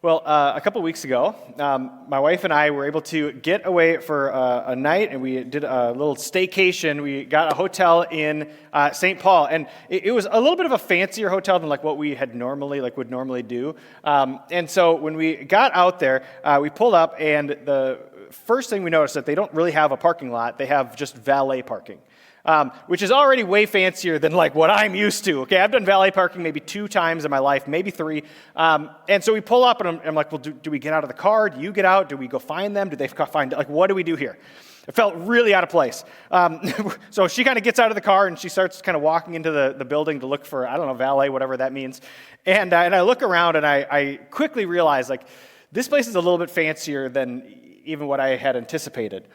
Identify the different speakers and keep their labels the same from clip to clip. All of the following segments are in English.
Speaker 1: Well, a couple weeks ago, my wife and I were able to get away for a night, and we did a little staycation. We got a hotel in St. Paul, and it was a little bit of a fancier hotel than like what we had would normally do. And so when we got out there, we pulled up, and the first thing we noticed that they don't really have a parking lot; they have just valet parking. Which is already way fancier than like what I'm used to. Okay, I've done valet parking maybe 2 times in my life, maybe 3. And so we pull up, and I'm like, well, do we get out of the car? Do you get out? Do we go find them? Do they find, like, what do we do here? It felt really out of place. So she kind of gets out of the car, and she starts kind of walking into the building to look for, I don't know, valet, whatever that means. And I look around, and I quickly realize, like, this place is a little bit fancier than even what I had anticipated.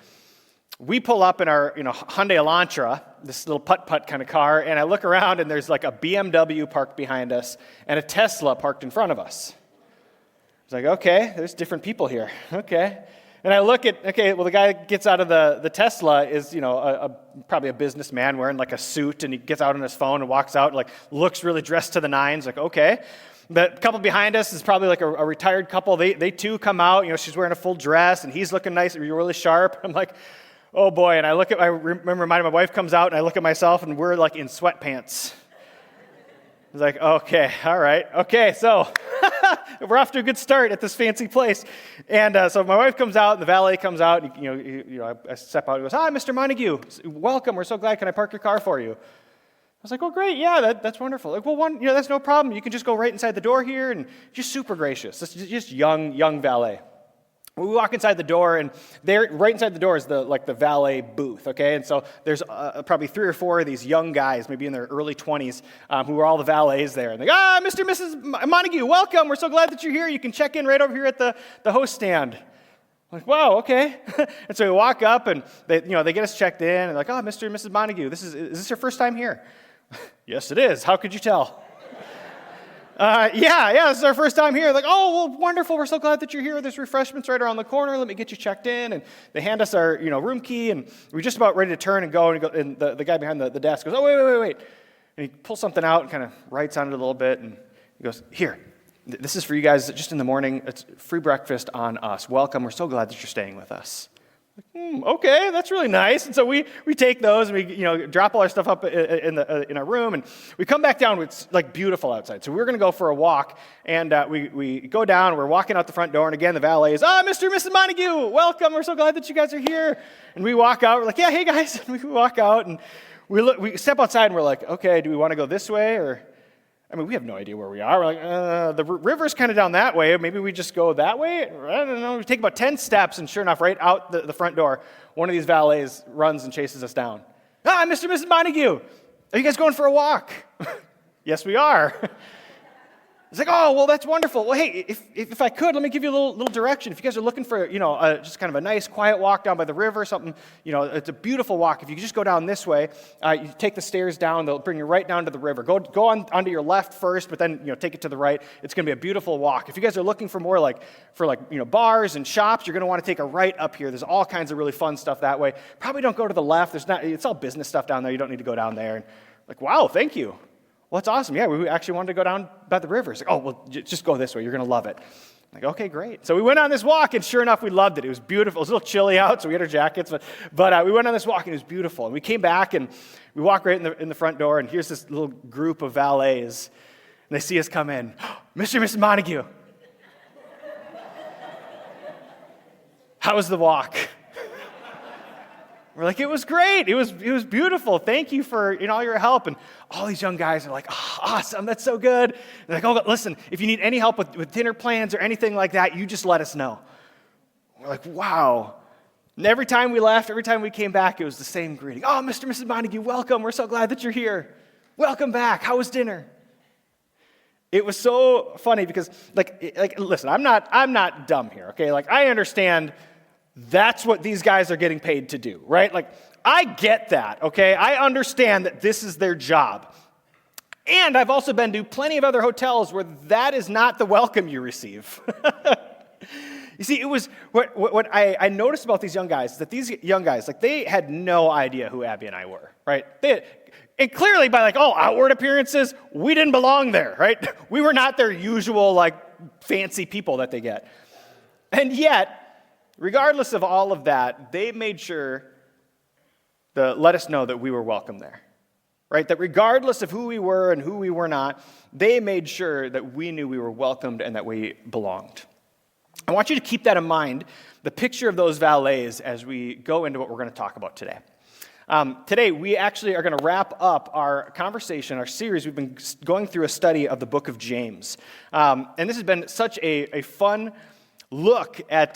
Speaker 1: We pull up in our Hyundai Elantra, this little putt-putt kind of car, and I look around, and there's like a BMW parked behind us and a Tesla parked in front of us. It's like, okay, there's different people here. Okay. And I look at, the guy that gets out of the Tesla is, probably a businessman wearing like a suit, and he gets out on his phone and walks out, like looks really dressed to the nines, like, okay. The couple behind us is probably like a retired couple. They too come out, she's wearing a full dress, and he's looking nice, really sharp. I'm like, oh boy, and I remember my wife comes out, and I look at myself, and we're like in sweatpants. I was like, okay, all right, okay, so we're off to a good start at this fancy place. And so my wife comes out, and the valet comes out, and, I step out, and he goes, hi, Mr. Montague, welcome, we're so glad, can I park your car for you? I was like, well, great, yeah, that's wonderful. Like, well, that's no problem, you can just go right inside the door here, and just super gracious, this is just young valet. We walk inside the door, and there, right inside the door is the valet booth, okay? And so there's probably 3 or 4 of these young guys, maybe in their early 20s, who are all the valets there. And they go, Mr. and Mrs. Montague, welcome. We're so glad that you're here. You can check in right over here at the host stand. I'm like, wow, okay. And so we walk up, and they get us checked in, and like, oh, Mr. and Mrs. Montague, is this your first time here? Yes, it is. How could you tell? Yeah, this is our first time here. Like, oh, well, wonderful. We're so glad that you're here. There's refreshments right around the corner. Let me get you checked in. And they hand us our, room key, and we're just about ready to turn and go. And the guy behind the desk goes, oh, wait. And he pulls something out and kind of writes on it a little bit. And he goes, here, this is for you guys just in the morning. It's free breakfast on us. Welcome. We're so glad that you're staying with us. Okay, that's really nice. And so we take those, and we drop all our stuff up in our room, and we come back down. It's like beautiful outside. So we're going to go for a walk, and we go down. We're walking out the front door, and again the valet is, Mr. and Mrs. Montague, welcome. We're so glad that you guys are here. And we walk out. We're like, yeah, hey guys. And we walk out, and we step outside, and we're like, okay, do we want to go this way or? We have no idea where we are. We're like, the river's kind of down that way. Maybe we just go that way? I don't know. We take about 10 steps, and sure enough, right out the front door, one of these valets runs and chases us down. Mr. and Mrs. Montague, are you guys going for a walk? Yes, we are. It's like, oh, well, that's wonderful. Well, hey, if I could, let me give you a little direction. If you guys are looking for, just kind of a nice, quiet walk down by the river, something, it's a beautiful walk. If you could just go down this way, you take the stairs down, they'll bring you right down to the river. Go onto your left first, but then, take it to the right. It's going to be a beautiful walk. If you guys are looking for more bars and shops, you're going to want to take a right up here. There's all kinds of really fun stuff that way. Probably don't go to the left. It's all business stuff down there. You don't need to go down there. And like, wow, thank you. Well, that's awesome. Yeah, we actually wanted to go down by the river. It's like, oh, well, just go this way. You're going to love it. I'm like, okay, great. So we went on this walk, and sure enough, we loved it. It was beautiful. It was a little chilly out, so we had our jackets. But we went on this walk, and it was beautiful. And we came back, and we walk right in the front door, and here's this little group of valets. And they see us come in. Mr. and Mrs. Montague. How was the walk? We're like, it was great. It was beautiful. Thank you for all your help. And all these young guys are like, oh, awesome. That's so good. They're like, oh, but listen, if you need any help with dinner plans or anything like that, you just let us know. We're like, wow. And every time we left, every time we came back, it was the same greeting. Oh, Mr. and Mrs. Montague, welcome. We're so glad that you're here. Welcome back. How was dinner? It was so funny because, listen, I'm not dumb here, okay? I understand that's what these guys are getting paid to do, right? I get that, okay? I understand that this is their job. And I've also been to plenty of other hotels where that is not the welcome you receive. You see, it was what I noticed about these young guys is that these young guys, they had no idea who Abby and I were, right? And clearly by outward appearances, we didn't belong there, right? We were not their usual fancy people that they get. And yet, regardless of all of that, they made sure to let us know that we were welcome there. Right? That regardless of who we were and who we were not, they made sure that we knew we were welcomed and that we belonged. I want you to keep that in mind, the picture of those valets, as we go into what we're going to talk about today. Today, we actually are going to wrap up our conversation, our series. We've been going through a study of the book of James. And this has been such a fun look at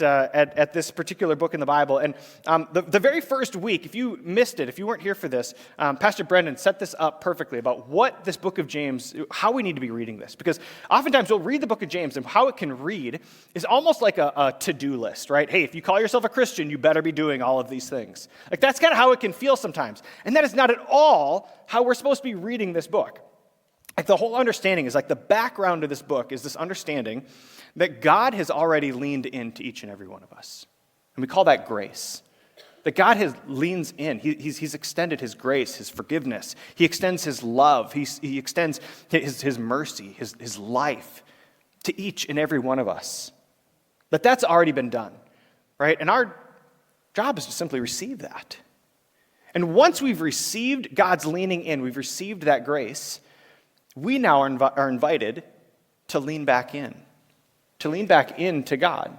Speaker 1: this particular book in the Bible. And the very first week, if you missed it, if you weren't here for this, Pastor Brendan set this up perfectly about what this book of James, how we need to be reading this. Because oftentimes we'll read the book of James, and how it can read is almost like a to-do list, right? Hey, if you call yourself a Christian, you better be doing all of these things. Like, that's kind of how it can feel sometimes. And that is not at all how we're supposed to be reading this book. Like, the whole understanding is, like, the background of this book is this understanding that God has already leaned into each and every one of us. And we call that grace. That God leans in. He's extended his grace, his forgiveness. He extends his love. He extends his mercy, his life to each and every one of us. But that's already been done, right? And our job is to simply receive that. And once we've received God's leaning in, we've received that grace, we now are invited to lean back in. To lean back into God.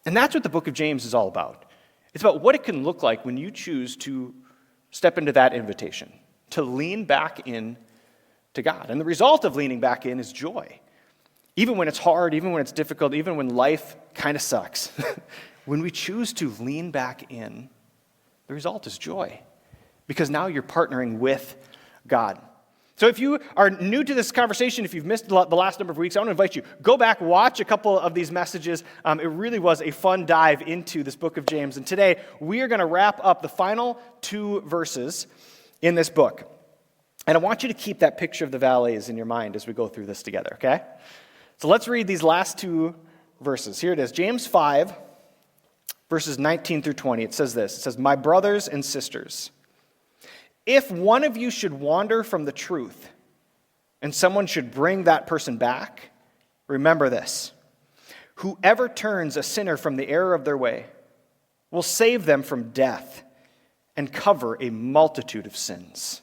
Speaker 1: And that's what the book of James is all about. It's about what it can look like when you choose to step into that invitation, to lean back in to God. And the result of leaning back in is joy. Even when it's hard, even when it's difficult, even when life kind of sucks. When we choose to lean back in, the result is joy. Because now you're partnering with God. So if you are new to this conversation, if you've missed the last number of weeks, I want to invite you, go back, watch a couple of these messages. It really was a fun dive into this book of James. And today, we are going to wrap up the final 2 verses in this book. And I want you to keep that picture of the valleys in your mind as we go through this together, okay? So let's read these last 2 verses. Here it is, James 5, verses 19 through 20. It says this. It says, "My brothers and sisters, if one of you should wander from the truth, and someone should bring that person back, remember this. Whoever turns a sinner from the error of their way will save them from death and cover a multitude of sins."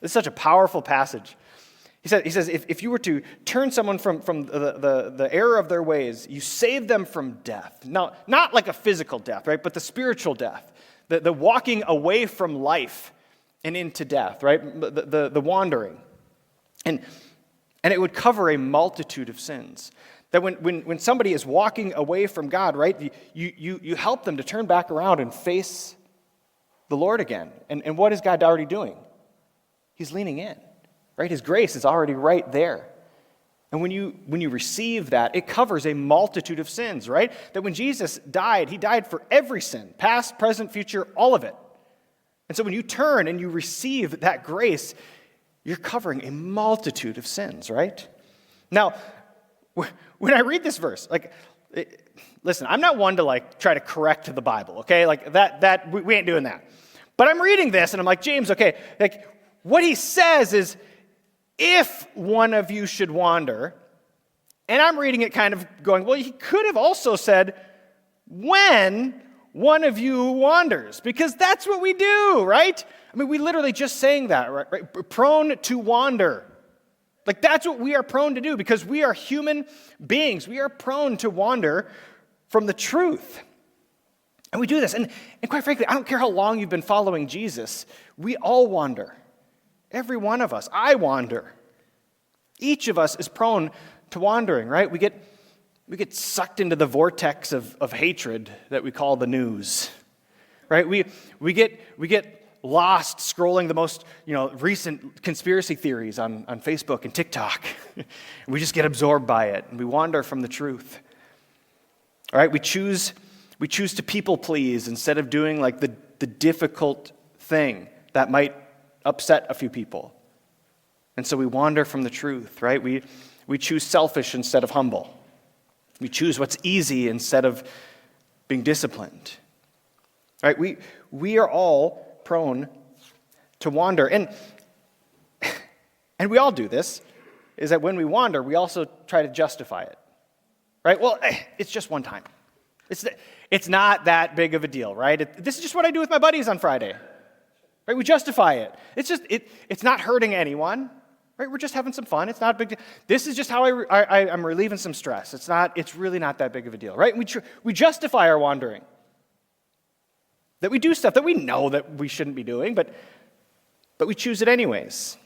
Speaker 1: This is such a powerful passage. He says if you were to turn someone from the error of their ways, you save them from death. Now, not like a physical death, right, but the spiritual death. The walking away from life and into death, right? The wandering. And it would cover a multitude of sins. That when somebody is walking away from God, right, you help them to turn back around and face the Lord again. And what is God already doing? He's leaning in, right? His grace is already right there. And when you receive that, it covers a multitude of sins, right? That when Jesus died, he died for every sin, past, present, future, all of it. And so when you turn and you receive that grace, you're covering a multitude of sins, right? Now, when I read this verse, listen, I'm not one to try to correct the Bible, okay? We ain't doing that. But I'm reading this and I'm like, James, okay, what he says is, if one of you should wander, and I'm reading it kind of going, well, he could have also said, when one of you wanders, because that's what we do, right? I mean, we literally just saying that, right? Prone to wander. That's what we are prone to do, because we are human beings. We are prone to wander from the truth. And we do this. And quite frankly, I don't care how long you've been following Jesus, we all wander. Every one of us. I wander. Each of us is prone to wandering, right? We get sucked into the vortex of hatred that we call the news, right? We get lost scrolling the most recent conspiracy theories on Facebook and TikTok. We just get absorbed by it, and we wander from the truth. All right, we choose to people please instead of doing the difficult thing that might upset a few people. And so we wander from the truth, right? We choose selfish instead of humble. We choose what's easy instead of being disciplined. Right? We are all prone to wander. And we all do this. is that when we wander, we also try to justify it, right? Well, it's just one time. It's not that big of a deal, right? This is just what I do with my buddies on Friday, right? We justify it. It's not hurting anyone, right? We're just having some fun. It's not a big deal. This is just how I'm relieving some stress. It's really not that big of a deal, right? We justify our wandering. That we do stuff that we know that we shouldn't be doing, but we choose it anyways.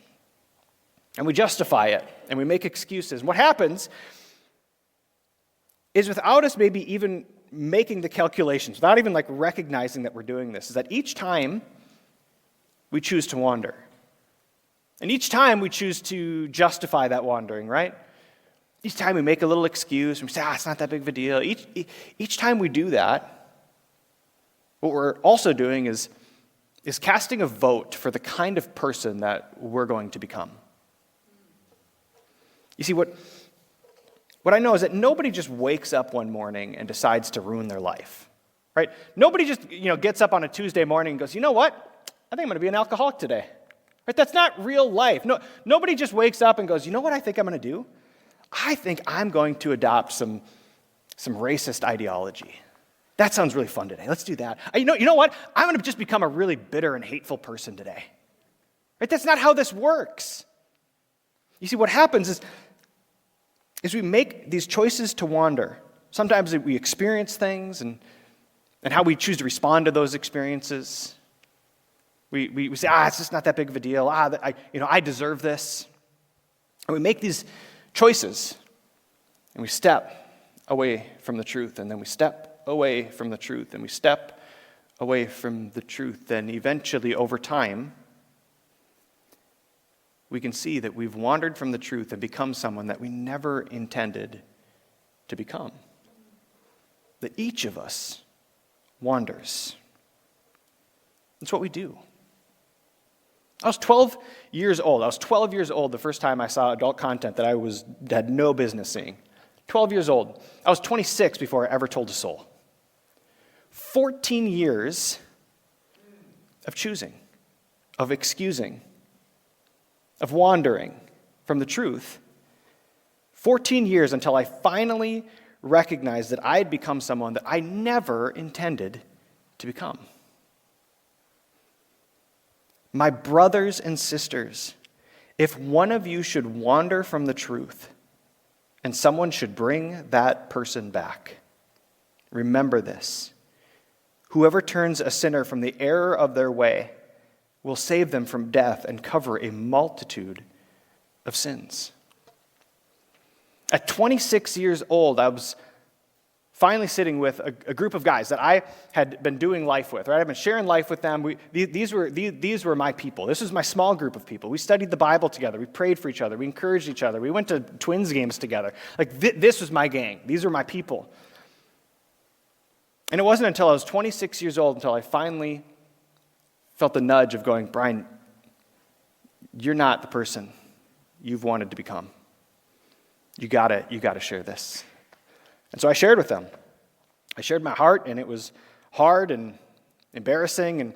Speaker 1: And we justify it, and we make excuses. And what happens is, without us maybe even making the calculations, without even recognizing that we're doing this, is that each time we choose to wander. And each time we choose to justify that wandering, right? Each time we make a little excuse, and we say, it's not that big of a deal. Each time we do that, what we're also doing is casting a vote for the kind of person that we're going to become. You see, what I know is that nobody just wakes up one morning and decides to ruin their life, right? Nobody just gets up on a Tuesday morning and goes, you know what? I think I'm going to be an alcoholic today. Right? That's not real life. No, nobody just wakes up and goes, you know what I think I'm going to do? I think I'm going to adopt some racist ideology. That sounds really fun today. Let's do that. You know what? I'm going to just become a really bitter and hateful person today. Right? That's not how this works. You see, what happens is we make these choices to wander. Sometimes we experience things and how we choose to respond to those experiences. We say, it's just not that big of a deal. I deserve this. And we make these choices, and we step away from the truth, and then we step away from the truth, and we step away from the truth. And eventually, over time, we can see that we've wandered from the truth and become someone that we never intended to become. That each of us wanders. That's what we do. I was 12 years old. I was 12 years old the first time I saw adult content that I had no business seeing. 12 years old. I was 26 before I ever told a soul. 14 years of choosing, of excusing, of wandering from the truth. 14 years until I finally recognized that I had become someone that I never intended to become. My brothers and sisters, if one of you should wander from the truth and someone should bring that person back, remember this. Whoever turns a sinner from the error of their way will save them from death and cover a multitude of sins. At 26 years old, I was finally sitting with a group of guys that I had been doing life with, right? I've been sharing life with them. These were my people. This was my small group of people. We studied the Bible together. We prayed for each other. We encouraged each other. We went to Twins games together. This was my gang. These were my people. And it wasn't until I was 26 years old until I finally felt the nudge of going, Brian, you're not the person you've wanted to become. You gotta share this. And so I shared with them. I shared my heart, and it was hard and embarrassing.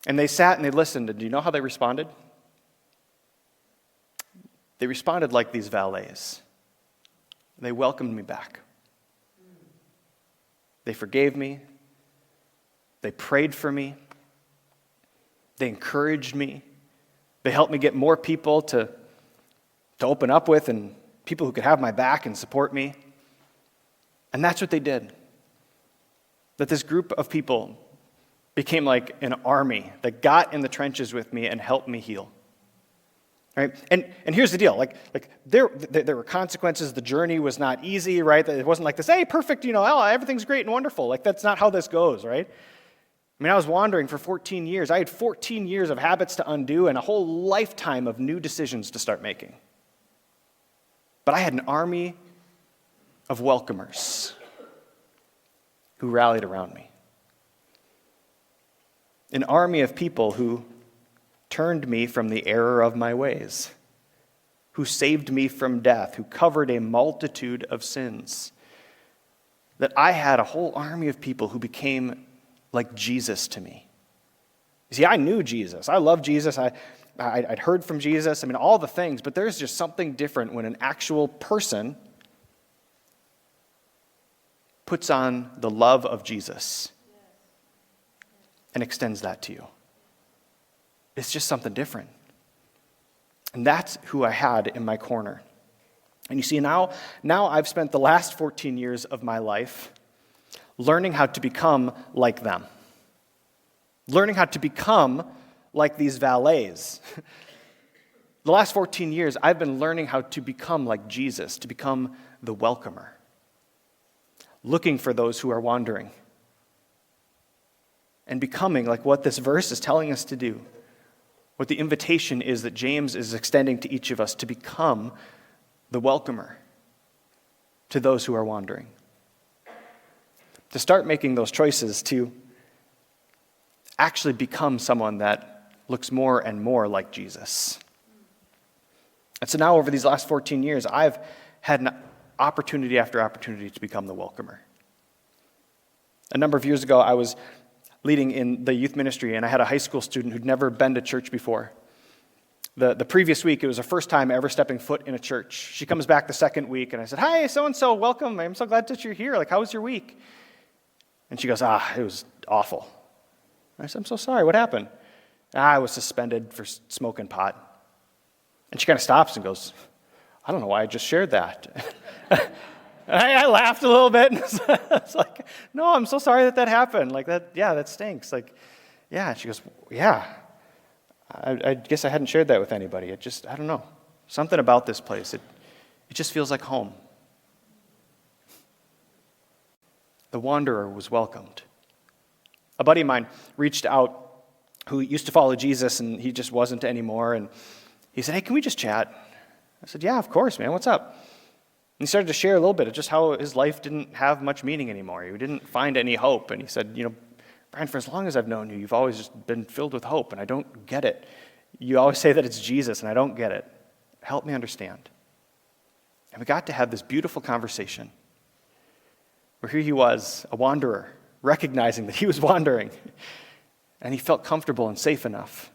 Speaker 1: And they sat and they listened. And do you know how they responded? They responded like these valets. They welcomed me back. They forgave me. They prayed for me. They encouraged me. They helped me get more people to open up with, and people who could have my back and support me. And that's what they did. That this group of people became like an army that got in the trenches with me and helped me heal. Right? And here's the deal. There were consequences. The journey was not easy, right? It wasn't like this, hey, perfect, everything's great and wonderful. That's not how this goes, right? I mean, I was wandering for 14 years. I had 14 years of habits to undo and a whole lifetime of new decisions to start making. But I had an army of welcomers who rallied around me. An army of people who turned me from the error of my ways, who saved me from death, who covered a multitude of sins. That I had a whole army of people who became like Jesus to me. You see, I knew Jesus. I loved Jesus. I'd heard from Jesus, all the things, but there's just something different when an actual person puts on the love of Jesus and extends that to you. It's just something different. And that's who I had in my corner. And you see, now I've spent the last 14 years of my life learning how to become like them. Learning how to become like these valets. The last 14 years, I've been learning how to become like Jesus, to become the welcomer. Looking for those who are wandering. And becoming like what this verse is telling us to do. What the invitation is that James is extending to each of us, to become the welcomer to those who are wandering. To start making those choices to actually become someone that looks more and more like Jesus. And so now over these last 14 years, I've had an opportunity after opportunity to become the welcomer. A number of years ago, I was leading in the youth ministry, and I had a high school student who'd never been to church before. The previous week, it was her first time ever stepping foot in a church. She comes back the second week, and I said, "Hi, so-and-so, welcome. I'm so glad that you're here. How was your week?" And she goes, "It was awful." I said, "I'm so sorry. What happened?" "I was suspended for smoking pot." And she kind of stops and goes, "I don't know why I just shared that." I laughed a little bit. And it's like, "No, I'm so sorry that happened. That stinks." Yeah. She goes, "Yeah. I guess I hadn't shared that with anybody. I don't know. Something about this place. It just feels like home." The wanderer was welcomed. A buddy of mine reached out who used to follow Jesus, and he just wasn't anymore. And he said, "Hey, can we just chat?" I said, "Yeah, of course, man. What's up?" And he started to share a little bit of just how his life didn't have much meaning anymore. He didn't find any hope. And he said, "Brian, for as long as I've known you, you've always just been filled with hope, and I don't get it. You always say that it's Jesus, and I don't get it. Help me understand." And we got to have this beautiful conversation where here he was, a wanderer, recognizing that he was wandering, and he felt comfortable and safe enough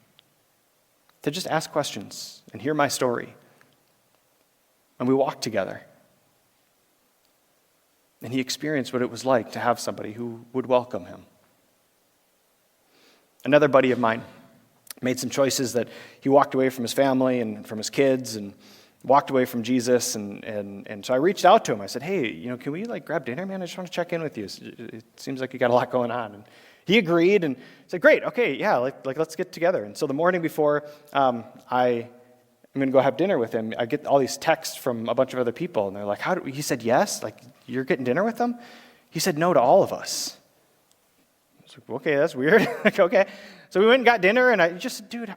Speaker 1: to just ask questions and hear my story. And we walked together. And he experienced what it was like to have somebody who would welcome him. Another buddy of mine made some choices that he walked away from his family and from his kids and walked away from Jesus. And so I reached out to him. I said, "Hey, can we grab dinner, man? I just want to check in with you. It seems like you got a lot going on." And he agreed and said, "Great, okay, yeah, let's get together." And so the morning before I'm going to go have dinner with him, I get all these texts from a bunch of other people, and they're like, he said, "Yes? You're getting dinner with them?" He said no to all of us. I was like, "Okay, that's weird." Okay. So we went and got dinner, and I just said, "Dude,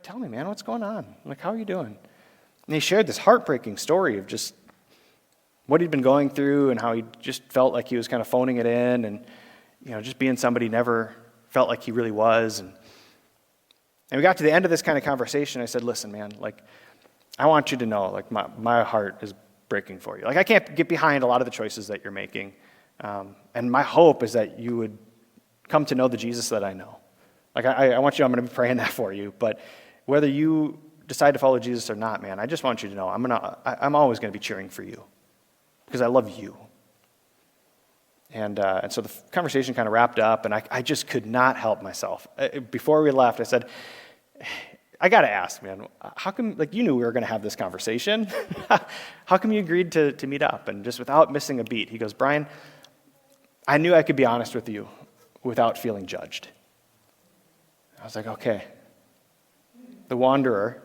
Speaker 1: tell me, man, what's going on? How are you doing?" And he shared this heartbreaking story of just what he'd been going through and how he just felt like he was kind of phoning it in and, just being somebody he never felt like he really was. And we got to the end of this kind of conversation. I said, "Listen, man, I want you to know, my heart is breaking for you. I can't get behind a lot of the choices that you're making. And my hope is that you would come to know the Jesus that I know. I want you, I'm going to be praying that for you. But whether you decide to follow Jesus or not, man, I just want you to know I'm always going to be cheering for you because I love you." And so the conversation kind of wrapped up, and I just could not help myself. Before we left, I said, "I got to ask, man, how come, you knew we were going to have this conversation. How come you agreed to meet up?" And just without missing a beat, he goes, "Brian, I knew I could be honest with you without feeling judged." I was like, okay. The wanderer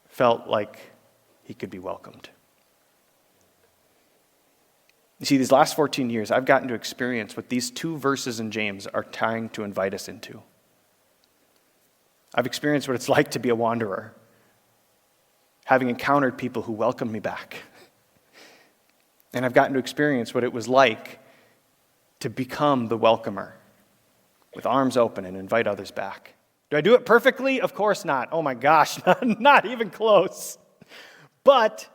Speaker 1: felt like he could be welcomed. You see, these last 14 years, I've gotten to experience what these two verses in James are trying to invite us into. I've experienced what it's like to be a wanderer, having encountered people who welcomed me back. And I've gotten to experience what it was like to become the welcomer, with arms open and invite others back. Do I do it perfectly? Of course not. Oh my gosh, not even close. But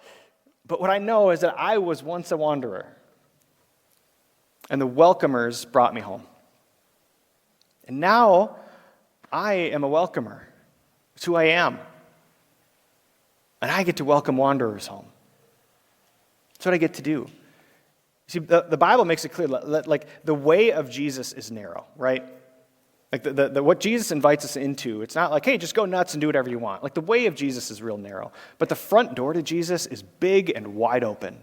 Speaker 1: what I know is that I was once a wanderer, and the welcomers brought me home. And now I am a welcomer, It's who I am. And I get to welcome wanderers home. That's what I get to do. See, the Bible makes it clear that like the way of Jesus is narrow, right? Like what Jesus invites us into, it's not like, hey, just go nuts and do whatever you want. Like the way of Jesus is real narrow. But the front door to Jesus is big and wide open.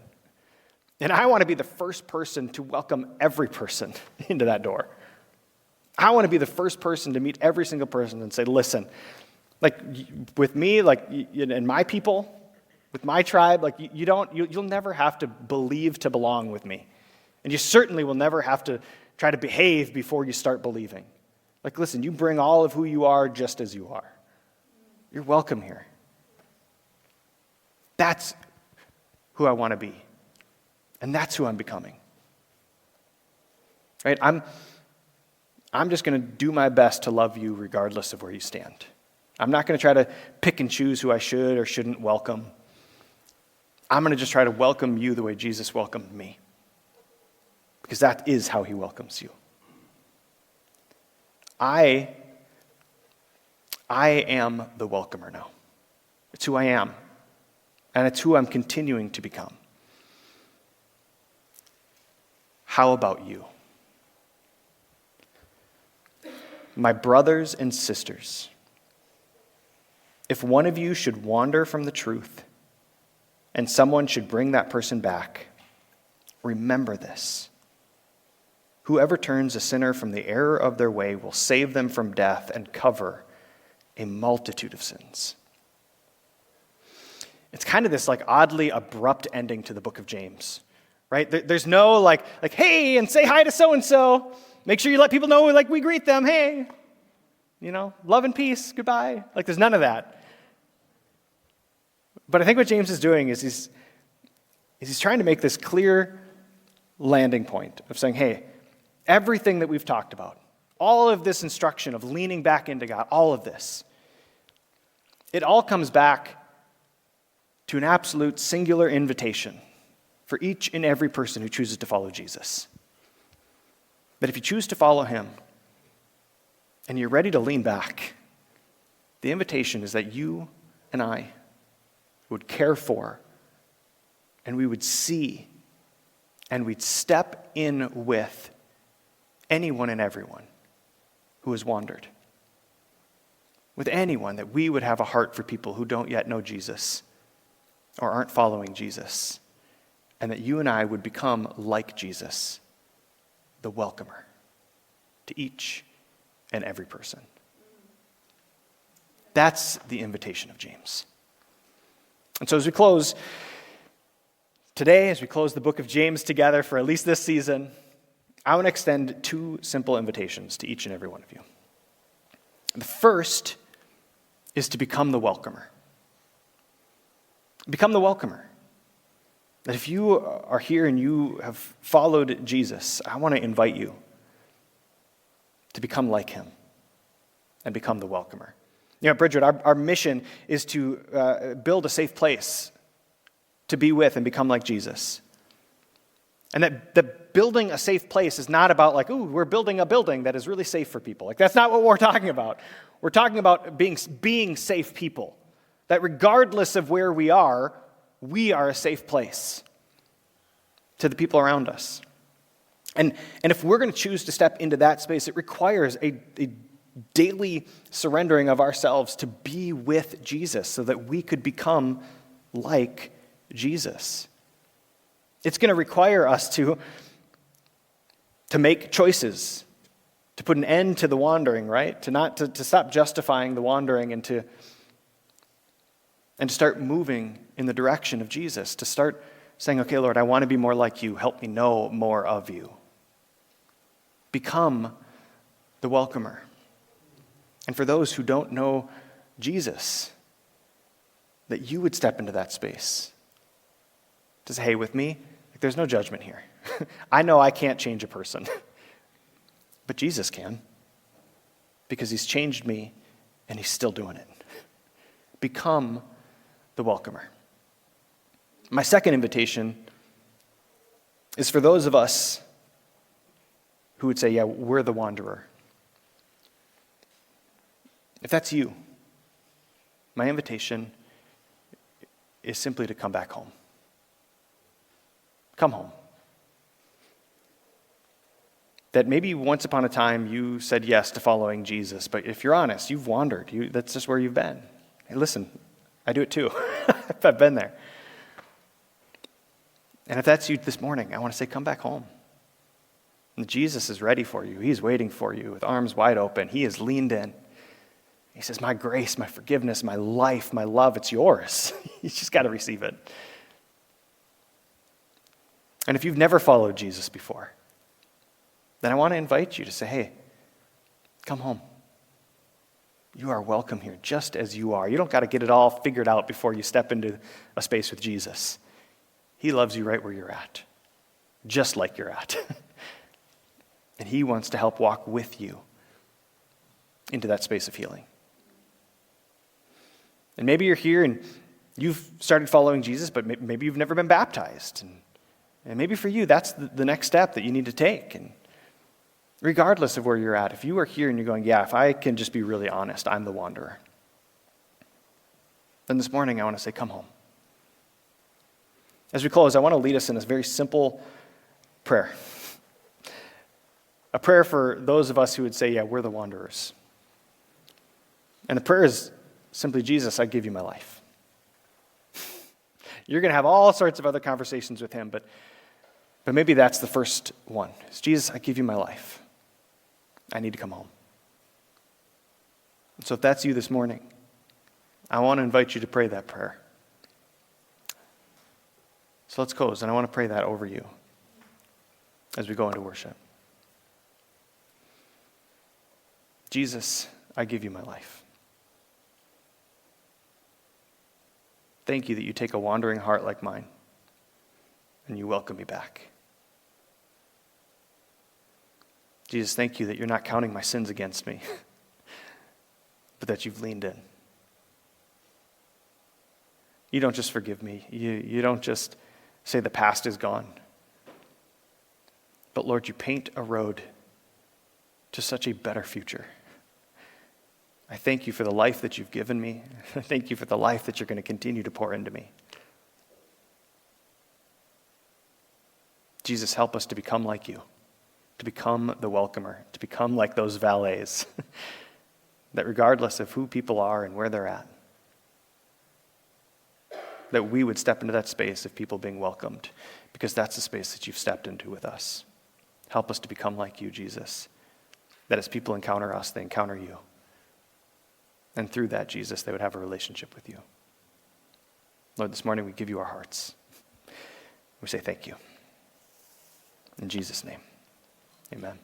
Speaker 1: And I want to be the first person to welcome every person into that door. I want to be the first person to meet every single person and say, listen, like with me, like and my people, with my tribe, like you'll never have to believe to belong with me. And you certainly will never have to try to behave before you start believing. Like, listen, you bring all of who you are just as you are. You're welcome here. That's who I want to be. And that's who I'm becoming. Right? I'm just going to do my best to love you regardless of where you stand. I'm not going to try to pick and choose who I should or shouldn't welcome. I'm going to just try to welcome you the way Jesus welcomed me. Because that is how he welcomes you. I am the welcomer now. It's who I am. And it's who I'm continuing to become. How about you? My brothers and sisters, if one of you should wander from the truth and someone should bring that person back, remember this. Whoever turns a sinner from the error of their way will save them from death and cover a multitude of sins. It's kind of this like oddly abrupt ending to the book of James, right? There's no like, hey, and say hi to so-and-so. Make sure you let people know like we greet them. Hey, love and peace, goodbye. Like there's none of that. But I think what James is doing is he's trying to make this clear landing point of saying, hey, everything that we've talked about, all of this instruction of leaning back into God, all of this, it all comes back to an absolute singular invitation for each and every person who chooses to follow Jesus. That if you choose to follow him and you're ready to lean back, the invitation is that you and I would care for and we would see and we'd step in with anyone and everyone who has wandered. With anyone, that we would have a heart for people who don't yet know Jesus or aren't following Jesus. And that you and I would become like Jesus, the welcomer to each and every person. That's the invitation of James. And so as we close today, as we close the book of James together for at least this season, I want to extend two simple invitations to each and every one of you. The first is to become the welcomer. Become the welcomer. That if you are here and you have followed Jesus, I want to invite you to become like him and become the welcomer. At Bridgewood, our mission is to build a safe place to be with and become like Jesus. And that building a safe place is not about like, ooh, we're building a building that is really safe for people. Like, that's not what we're talking about. We're talking about being safe people. That regardless of where we are a safe place to the people around us. And if we're going to choose to step into that space, it requires a daily surrendering of ourselves to be with Jesus so that we could become like Jesus. It's going to require us to make choices, to put an end to the wandering, right? To stop justifying the wandering and to start moving in the direction of Jesus, to start saying, okay, Lord, I want to be more like you. Help me know more of you. Become the welcomer. And for those who don't know Jesus, that you would step into that space to say, hey, with me, there's no judgment here. I know I can't change a person, but Jesus can, because he's changed me and he's still doing it. Become the welcomer. My second invitation is for those of us who would say, yeah, we're the wanderer. If that's you, My invitation is simply to come back home. Come home. That maybe once upon a time you said yes to following Jesus, but if you're honest, you've wandered. That's just where you've been. Hey, listen, I do it too. I've been there. And if that's you this morning, I want to say, come back home. And Jesus is ready for you. He's waiting for you with arms wide open. He has leaned in. He says, my grace, my forgiveness, my life, my love, it's yours. You just got to receive it. And if you've never followed Jesus before, then I want to invite you to say, hey, come home. You are welcome here just as you are. You don't got to get it all figured out before you step into a space with Jesus. He loves you right where you're at, just like you're at. And he wants to help walk with you into that space of healing. And maybe you're here and you've started following Jesus, but maybe you've never been baptized. And maybe for you, that's the next step that you need to take. And regardless of where you're at, if you are here and you're going, yeah, if I can just be really honest, I'm the wanderer, then this morning I want to say, come home. As we close, I want to lead us in this very simple prayer. A prayer for those of us who would say, yeah, we're the wanderers. And the prayer is simply, Jesus, I give you my life. You're going to have all sorts of other conversations with him, but maybe that's the first one. It's, Jesus, I give you my life. I need to come home. So if that's you this morning, I want to invite you to pray that prayer. So let's close, and I want to pray that over you as we go into worship. Jesus, I give you my life. Thank you that you take a wandering heart like mine and you welcome me back. Jesus, thank you that you're not counting my sins against me, but that you've leaned in. You don't just forgive me. You don't just say the past is gone. But Lord, you paint a road to such a better future. I thank you for the life that you've given me. I thank you for the life that you're going to continue to pour into me. Jesus, help us to become like you, to become the welcomer, to become like those valets, that regardless of who people are and where they're at, that we would step into that space of people being welcomed, because that's the space that you've stepped into with us. Help us to become like you, Jesus, that as people encounter us, they encounter you. And through that, Jesus, they would have a relationship with you. Lord, this morning we give you our hearts. We say thank you. In Jesus' name, amen.